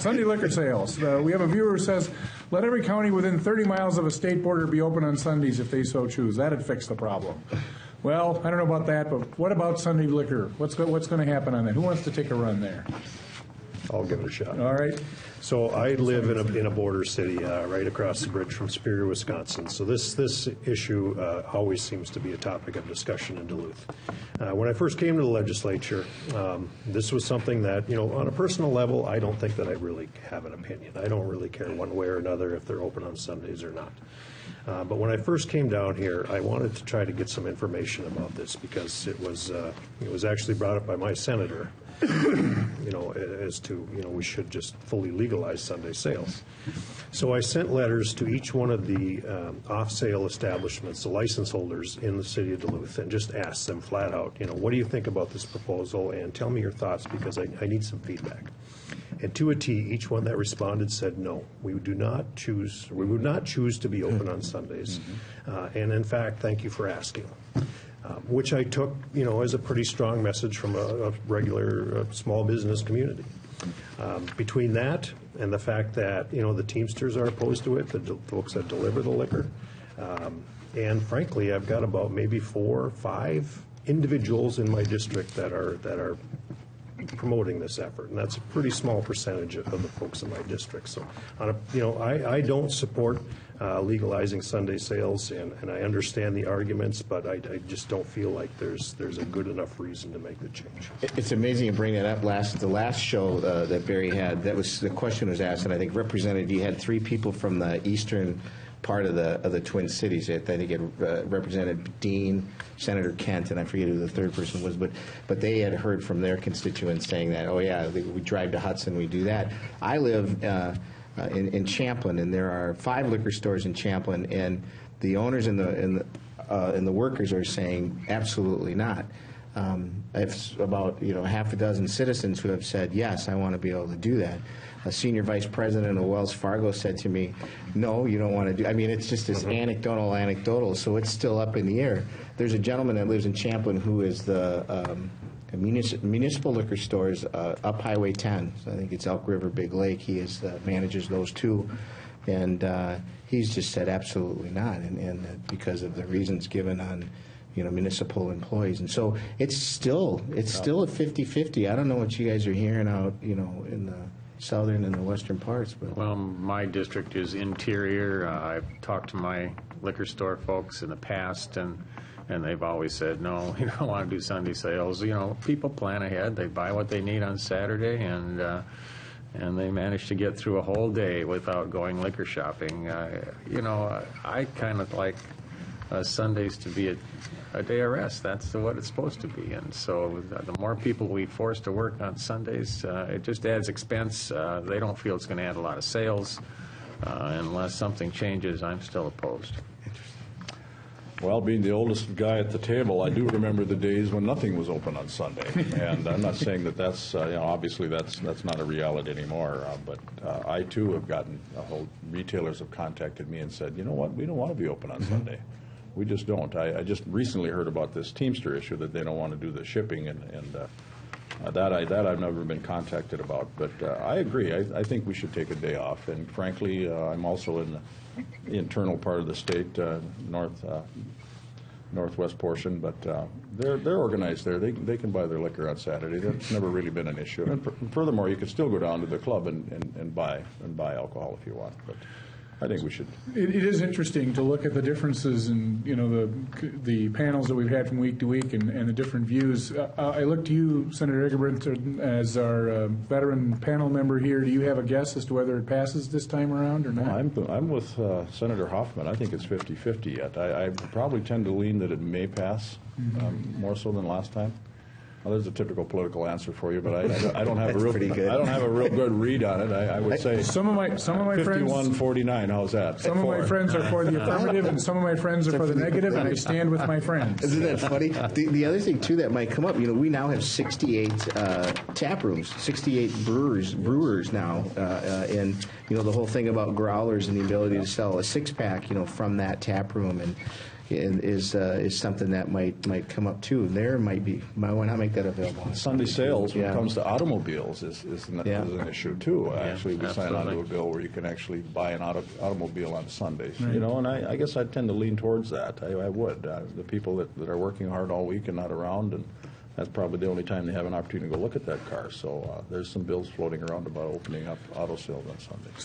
Sunday liquor sales. We have a viewer who says, let every county within 30 miles of a state border be open on Sundays if they so choose. That'd fix the problem. Well, I don't know about that, but what about Sunday liquor? What's going to happen on that? Who wants to take a run there? I'll give it a shot. All right. So I live in a border city right across the bridge from Superior, Wisconsin. So this issue always seems to be a topic of discussion in Duluth. When I first came to the legislature, this was something that, on a personal level, I don't think that I really have an opinion. I don't really care one way or another if they're open on Sundays or not. But when I first came down here, I wanted to try to get some information about this because it was actually brought up by my senator. As to, we should just fully legalize Sunday sales. So I sent letters to each one of the off-sale establishments, the license holders in the city of Duluth, and just asked them flat out, what do you think about this proposal, and tell me your thoughts because I need some feedback. And to a T, each one that responded said, no, we would not choose to be open on Sundays. And in fact, thank you for asking. Which I took, as a pretty strong message from a regular small business community. Between that and the fact that, the Teamsters are opposed to it, the folks that deliver the liquor, and frankly, I've got about maybe 4 or 5 individuals in my district that are promoting this effort, and that's a pretty small percentage of the folks in my district. So, I don't support legalizing Sunday sales, and I understand the arguments, but I just don't feel like there's a good enough reason to make the change. It's amazing you bring that up. The last show that Barry had, the question was asked, and I think you had 3 people from the eastern part of the Twin Cities. I think it represented Dean, Senator Kent, and I forget who the third person was, but they had heard from their constituents saying that, oh yeah, we drive to Hudson, we do that. I live in Champlin, and there are 5 liquor stores in Champlin, and the owners and the workers are saying absolutely not. It's about half a dozen citizens who have said yes, I want to be able to do that. A senior vice president of Wells Fargo said to me, no, you don't want to do. I mean, it's just this anecdotal, so it's still up in the air. There's a gentleman that lives in Champlin who is the municipal liquor stores up Highway 10. So I think it's Elk River, Big Lake. He manages those 2, and he's just said absolutely not, and because of the reasons given on municipal employees. And so it's still a 50-50. I don't know what you guys are hearing out in the southern and the western parts. But well, my district is interior. I've talked to my liquor store folks in the past, and they've always said, no, you don't want to do Sunday sales. People plan ahead. They buy what they need on Saturday, and they manage to get through a whole day without going liquor shopping. I kind of like Sundays to be a day of rest. That's what it's supposed to be. And so the more people we force to work on Sundays, it just adds expense. They don't feel it's going to add a lot of sales. Unless something changes, I'm still opposed. Well, being the oldest guy at the table, I do remember the days when nothing was open on Sunday. And I'm not saying that that's, obviously that's not a reality anymore. But I, too, have gotten, retailers have contacted me and said, you know what, we don't want to be open on Sunday. We just don't. I just recently heard about this Teamster issue that they don't want to do the shipping, and that I've never been contacted about. But I agree. I think we should take a day off. And frankly, I'm also in the internal part of the state, northwest portion. But they're organized there. They can buy their liquor on Saturday. That's never really been an issue. And furthermore, you can still go down to the club and buy alcohol if you want. But I think we should. It is interesting to look at the differences in the panels that we've had from week to week and the different views. I look to you, Senator Egerbrandt, as our veteran panel member here. Do you have a guess as to whether it passes this time around or not? I'm with Senator Hoffman. I think it's 50-50 yet. I probably tend to lean that it may pass more so than last time. Well, there's a typical political answer for you, but I don't have a real good read on it. I would say some of my friends 51-49. How's that? Some of my friends are for the affirmative, and some of my friends are for the negative, and I stand with my friends. Isn't that funny? The other thing too that might come up, we now have 68 tap rooms, 68 brewers now, and the whole thing about growlers and the ability to sell a 6-pack, from that tap room, and is something that might come up too. There might why not make that available on Sunday sales, when it Yeah. comes to automobiles, is Yeah. an issue too. Actually, we signed on to absolutely. a bill where you can actually buy an automobile on Sundays. You know, and I guess I tend to lean towards that. I would. The people that are working hard all week and not around, and that's probably the only time they have an opportunity to go look at that car. So there's some bills floating around about opening up auto sales on Sundays.